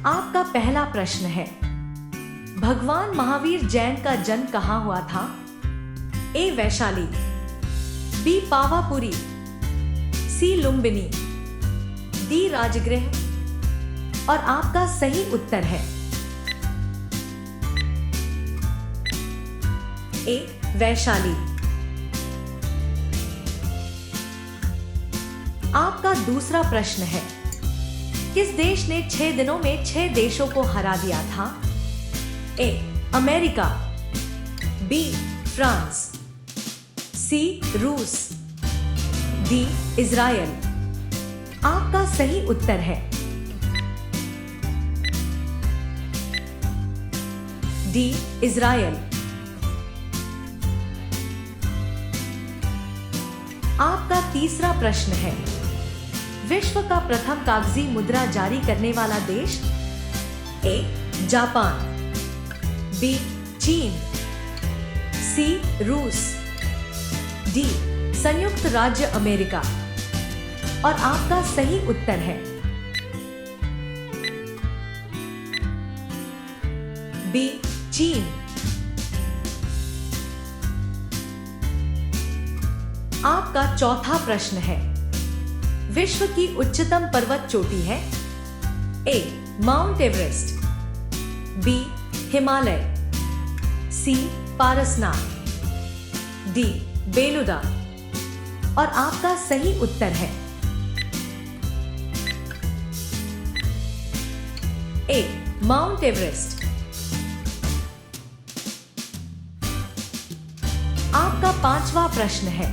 आपका पहला प्रश्न है, भगवान महावीर जैन का जन्म कहाँ हुआ था? ए वैशाली, बी पावापुरी, सी लुम्बिनी, डी राजगृह। और आपका सही उत्तर है ए वैशाली। आपका दूसरा प्रश्न है, किस देश ने 6 दिनों में 6 देशों को हरा दिया था? ए अमेरिका, बी फ्रांस, सी रूस, डी इजराइल। आपका सही उत्तर है डी इजराइल। आपका तीसरा प्रश्न है, विश्व का प्रथम कागजी मुद्रा जारी करने वाला देश? ए जापान, बी चीन, सी रूस, डी संयुक्त राज्य अमेरिका। और आपका सही उत्तर है बी चीन। आपका चौथा प्रश्न है, विश्व की उच्चतम पर्वत चोटी है? ए माउंट एवरेस्ट, बी हिमालय, सी पारसनाथ, डी बेलुदा। और आपका सही उत्तर है ए माउंट एवरेस्ट। आपका पांचवा प्रश्न है,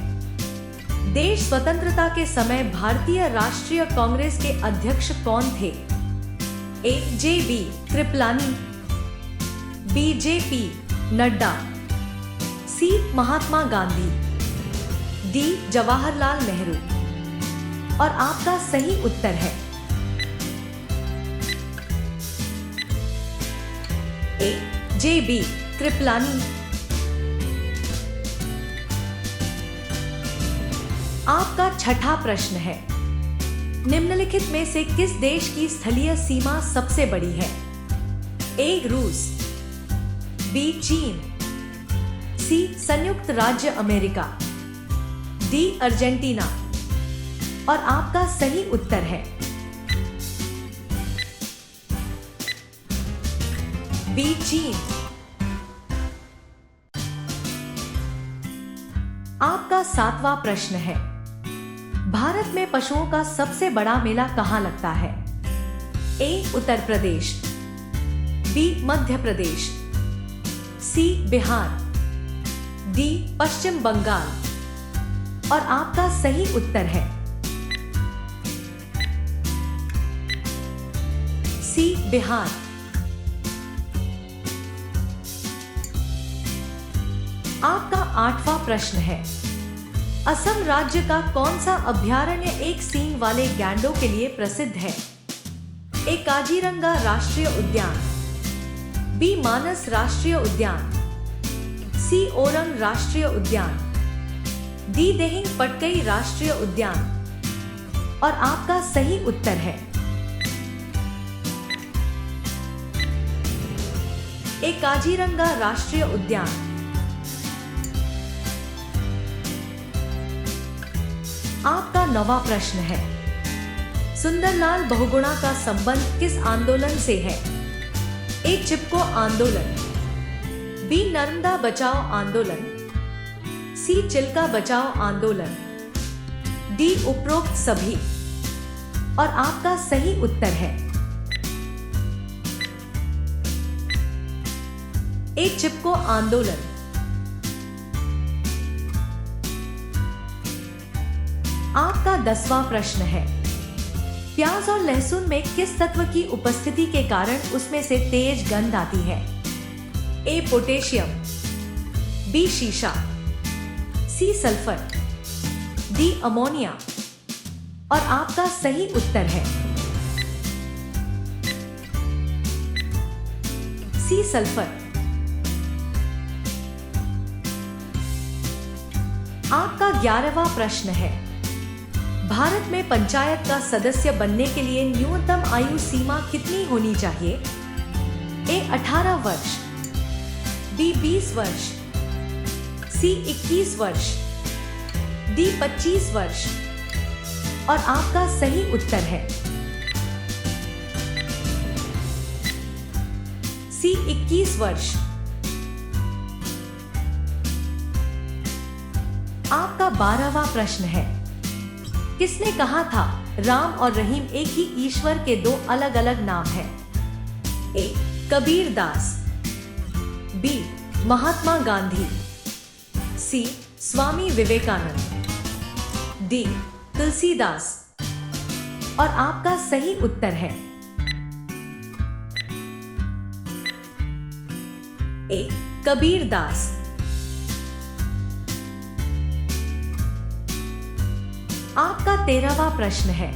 देश स्वतंत्रता के समय भारतीय राष्ट्रीय कांग्रेस के अध्यक्ष कौन थे? A J B Kripalani, B J P Nadda, C Mahatma Gandhi, D Jawaharlal Nehru. और आपका सही उत्तर है ए जे बी कृपलानी। आपका छठा प्रश्न है, निम्नलिखित में से किस देश की स्थलीय सीमा सबसे बड़ी है? ए रूस, बी चीन, सी संयुक्त राज्य अमेरिका, डी अर्जेंटीना। और आपका सही उत्तर है बी चीन। आपका सातवां प्रश्न है, भारत में पशुओं का सबसे बड़ा मेला कहाँ लगता है? ए उत्तर प्रदेश, बी मध्य प्रदेश, सी बिहार, डी पश्चिम बंगाल। और आपका सही उत्तर है सी बिहार। आपका आठवां प्रश्न है, असम राज्य का कौन सा अभयारण्य एक सींग वाले गैंडों के लिए प्रसिद्ध है? ए काजीरंगा राष्ट्रीय उद्यान, बी मानस राष्ट्रीय उद्यान, सी ओरंग राष्ट्रीय उद्यान, डी देहिंग पटकई राष्ट्रीय उद्यान। और आपका सही उत्तर है ए काजीरंगा राष्ट्रीय उद्यान। आपका नौवां प्रश्न है, सुंदरलाल बहुगुणा का संबंध किस आंदोलन से है? ए चिपको आंदोलन, बी नर्मदा बचाओ आंदोलन, सी चिल्का बचाओ आंदोलन, डी उपरोक्त सभी। और आपका सही उत्तर है ए चिपको आंदोलन। आपका 10वां प्रश्न है, प्याज और लहसुन में किस तत्व की उपस्थिति के कारण उसमें से तेज गंध आती है? ए पोटेशियम, बी शीशा, सी सल्फर, डी अमोनिया। और आपका सही उत्तर है सी सल्फर। आपका 11वां प्रश्न है, भारत में पंचायत का सदस्य बनने के लिए न्यूनतम आयु सीमा कितनी होनी चाहिए? ए 18 वर्ष, बी 20 वर्ष, सी 21 वर्ष, डी 25 वर्ष। और आपका सही उत्तर है सी 21 वर्ष। आपका 12वां प्रश्न है, किसने कहा था राम और रहीम एक ही ईश्वर के दो अलग अलग नाम हैं? ए कबीर दास, बी महात्मा गांधी, सी स्वामी विवेकानंद, डी तुलसीदास। और आपका सही उत्तर है ए कबीर दास। आपका 13वां प्रश्न है,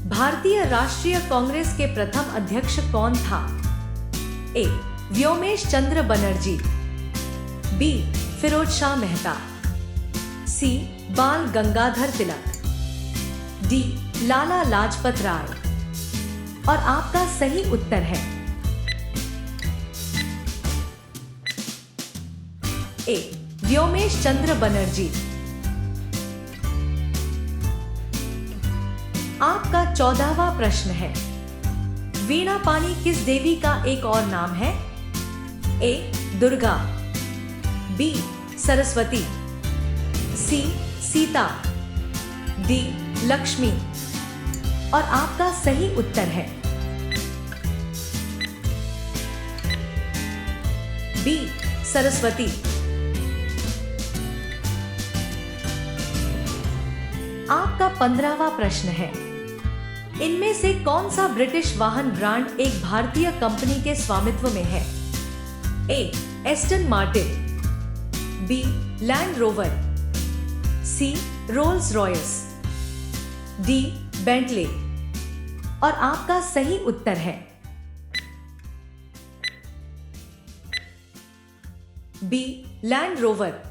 भारतीय राष्ट्रीय कांग्रेस के प्रथम अध्यक्ष कौन था? ए व्योमेश चंद्र बनर्जी, बी फिरोज शाह मेहता, सी बाल गंगाधर तिलक, डी लाला लाजपत राय। और आपका सही उत्तर है ए व्योमेश चंद्र बनर्जी। आपका 14वां प्रश्न है, वीणा पानी किस देवी का एक और नाम है? ए दुर्गा, बी सरस्वती, सी सीता, डी लक्ष्मी। और आपका सही उत्तर है बी सरस्वती। आपका 15वां प्रश्न है, इनमें से कौन सा ब्रिटिश वाहन ब्रांड एक भारतीय कंपनी के स्वामित्व में है? A Aston Martin, B Land Rover, C Rolls Royce, D Bentley. और आपका सही उत्तर है बी लैंड रोवर।